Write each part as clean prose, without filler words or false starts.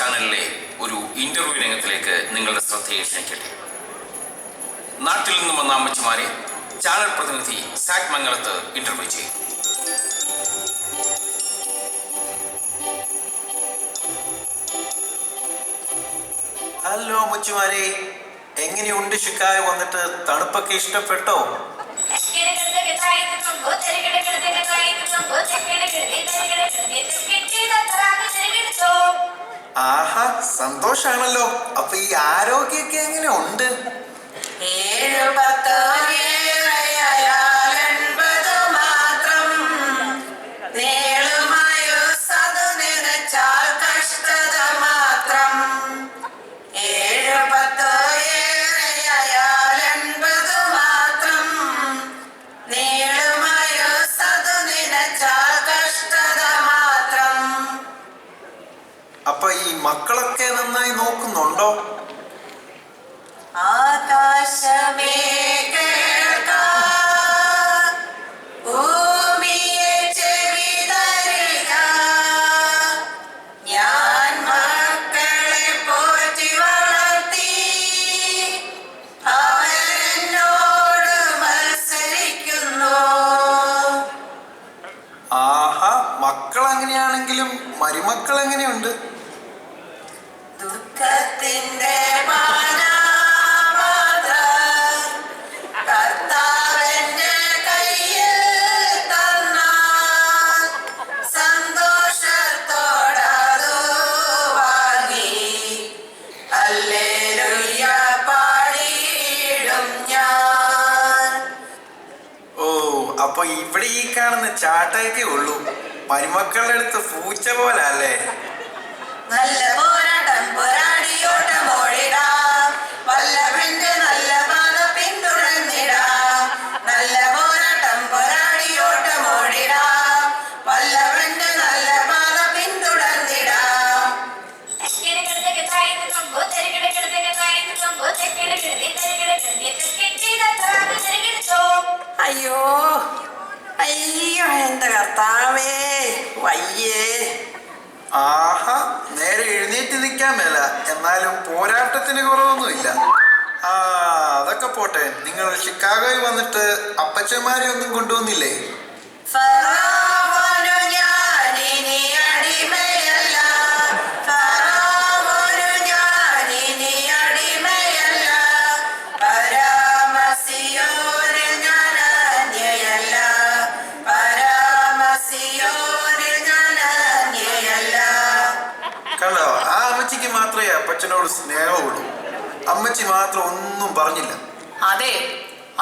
ചാനലിലെ ഒരു ഇന്റർവ്യൂ രംഗത്തിലേക്ക് നിങ്ങളുടെ ശ്രദ്ധയെ ക്ഷണിക്കട്ടെ. നാട്ടിൽ നിന്നും വന്ന അമ്മച്ചിമാരെ ചാനൽ പ്രതിനിധി സാക് മംഗലത്ത് ഇന്റർവ്യൂ ചെയ്തു. ഹലോ അമ്മച്ചിമാരെ, എങ്ങനെയുണ്ട് ഷിക്കാഗോ വന്നിട്ട്? തണുപ്പൊക്കെ ഇഷ്ടപ്പെട്ടോ? ആഹാ, സന്തോഷാണല്ലോ. അപ്പൊ ഈ ആരോഗ്യമൊക്കെ എങ്ങനെ ഉണ്ട്? അപ്പൊ ഈ മക്കളൊക്കെ നന്നായി നോക്കുന്നുണ്ടോ? ആകാശമേ കേൾക്ക, ഭൂമിയെ ചെവി തരിക, ഞാൻ മക്കളെ പോറ്റി വളർത്തി, അവരെന്നോട് മത്സരിക്കുന്നു. ആഹാ, മക്കൾ അങ്ങനെയാണെങ്കിലും മരുമക്കൾ എങ്ങനെയുണ്ട്? ദുഃഖത്തിന്റെ പാനപാത്രം കർത്താവിന്റെ കയ്യിൽ തന്നാൽ സന്തോഷത്തോടതു വാങ്ങി ഹല്ലേലൂയ പാടിയിടും ഞാൻ. ഓ, അപ്പൊ ഇവിടെ ഈ കാണുന്ന ചാട്ടയൊക്കെ ഉള്ളൂ. മരുമക്കളുടെ അടുത്ത് പൂച്ച പോലെ അല്ലേ? നല്ല പോരാട്ടം പോരാടിയോട്ടം ഓടിടാം, വല്ലഭന്റെ നല്ല പാത പിന്തുടർന്നിടാം. നല്ല പോരാട്ടം പോരാടിയോട്ടം ഓടിടാം, വല്ലഭന്റെ നല്ല പാത പിന്തുടർന്നിടാം. അയ്യോ അയ്യോ, എന്റെ കർത്താവേ, വയ്യേ. ആഹാ, നേരെ എഴുന്നേറ്റ് നിൽക്കാൻ മേല, എന്നാലും പോരാട്ടത്തിന് കുറവൊന്നുമില്ല. ആ, അതൊക്കെ പോട്ടെ. നിങ്ങൾ ഷിക്കാഗോയിൽ വന്നിട്ട് അപ്പച്ചന്മാരെ ഒന്നും കൊണ്ടുവന്നില്ലേ? ഫറവോനു ഞാനിനി അടിമയല്ല, ഫറവോനു ഞാനിനി അടിമയല്ല, പരമസിയോനിൽ ഞാൻ അന്യയല്ല, പരമസിയോനിൽ ഞാൻ അന്യയല്ല. കണ്ടോ, ആ അമ്മച്ചിക്ക് മാത്രമേ അപ്പച്ചനോട് സ്നേഹമുള്ളൂ. അമ്മച്ചി മാത്രം ഒന്നും പറഞ്ഞില്ല. അതെ,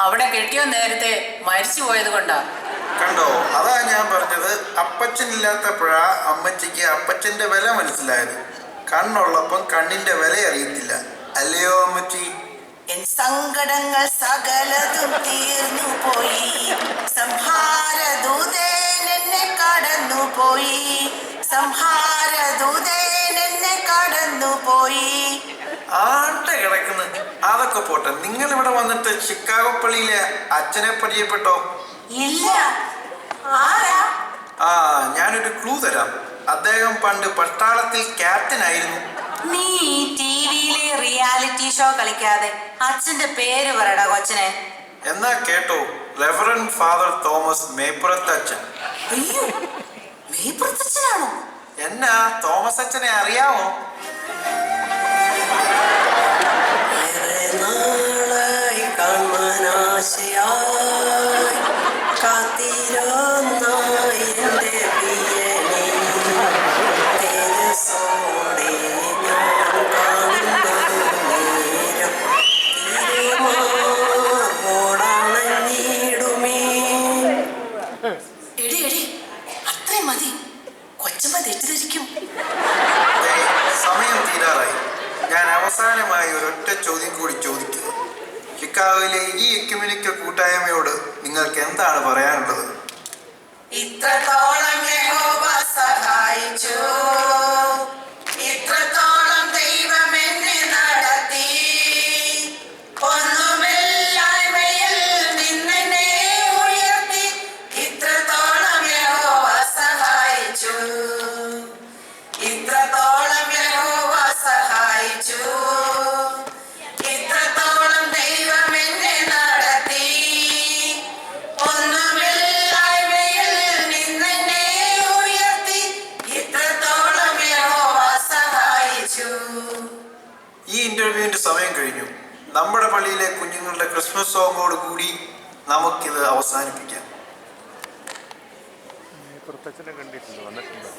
അവിടെ കെട്ടിയോ നേരത്തെ മരിച്ചു പോയത് കൊണ്ടാ. കണ്ടോ, അതാ ഞാൻ പറഞ്ഞത്. അപ്പച്ചനില്ലാത്തപ്പോഴാ അമ്മച്ചിക്ക് അപ്പച്ചന്റെ വില മനസ്സിലായത്. കണ്ണുള്ളപ്പം കണ്ണിന്റെ വില അറിയത്തില്ല, അല്ലയോ അമ്മച്ചി? എൻ സങ്കടങ്ങൾ സകലതും തീർന്നു പോയി, സംഹാരദൂതൻ എന്നെ കടന്നുപോയി, സംഹാരദൂതൻ എന്നെ കടന്നുപോയി. ആണ്ട കിടക്കുന്നു. അതൊക്കെ പോട്ടെ. നിങ്ങൾ ഇവിടെ വന്നിട്ട് ഷിക്കാഗോ പള്ളിയിലെ അച്ഛനെ പരിചയപ്പെട്ടോ? ഇല്ല. ആരാ? ആ, ഞാനൊരു ക്ലൂ തരാം. അദ്ദേഹം പണ്ട് പട്ടാളത്തിൽ ക്യാപ്റ്റൻ ആയിരുന്നു. നീ ടിവിയിലെ റിയാലിറ്റി ഷോ കളിക്കാതെ അച്ഛന്റെ പേര് പറയടാ കൊച്ചനെ. എന്നാ കേട്ടോ, റെവറൻഡ് ഫാദർ തോമസ് മേപ്പുറത്ത് അച്ഛൻ. അയ്യോ, മേപ്പുറത്തച്ഛനാണോ? എന്നാ തോമസ് അച്ഛനെ അറിയാമോ? നാളായി കാണാനാശയായി കാത്തിരുന്നായി എൻ്റെ പ്രിയനെ, തേജസ്സോടെ ഞാൻ കാണുന്ന നേരം തിരുമാർവോടണഞ്ഞിടുമേ. എടി എടി, അത്രയും മതി, കൊച്ചമ്മ തെറ്റിദ്ധരിക്കും. സമയം തീരാറായി. ഞാൻ അവസാനമായി ഒരൊറ്റ ചോദ്യം കൂടി ചോദിക്കുക. ഷിക്കാഗോയിലെ ഈ എക്യുമെനിക്കൽ കൂട്ടായ്മയോട് നിങ്ങൾക്ക് എന്താണ് പറയാനുള്ളത്? ഇത്രത്തോളം യഹോവ സഹായിച്ചു, ഇത്രത്തോളം ദൈവം എന്നെ നടത്തി, ഒന്നുമില്ലായ്മയിൽ നിന്നെന്നെ ഉയർത്തി, ഇത്രത്തോളം യഹോവ സഹായിച്ചു, ഇത്രത്തോളം യഹോവ ഈ ഇന്റർവ്യൂവിന്റെ സമയം കഴിഞ്ഞു. നമ്മുടെ പള്ളിയിലെ കുഞ്ഞുങ്ങളുടെ ക്രിസ്മസ് സോങ്ങോട് കൂടി നമുക്കിത് അവസാനിപ്പിക്കാം. പുറത്തച്ഛനെ കണ്ടിട്ടുണ്ട്, വന്നിട്ടുണ്ടോ?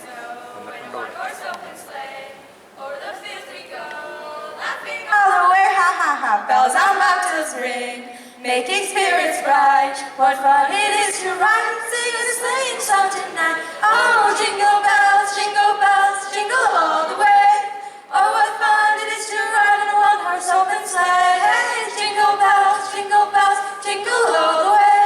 All away, ha ha ha, bells on baptisms ring, making spirits bright. What fun it is to ride and sing a sleighing song tonight. Oh, jingle bells, jingle all the way. Oh, what fun it is to ride in a one-horse open sleigh. Hey, jingle bells, jingle all the way.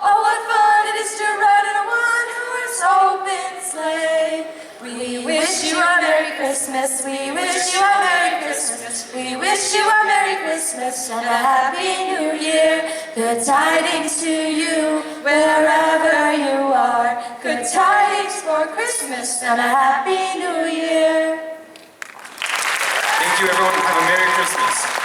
Oh, what fun it is to ride in a one-horse open sleigh. We wish you a Merry Christmas, we wish you a Merry Christmas, we wish you a Merry Christmas and a Happy New Year. Good tidings to you, wherever you are. Good tidings for Christmas and a Happy New Year. Thank you everyone. Have a Merry Christmas.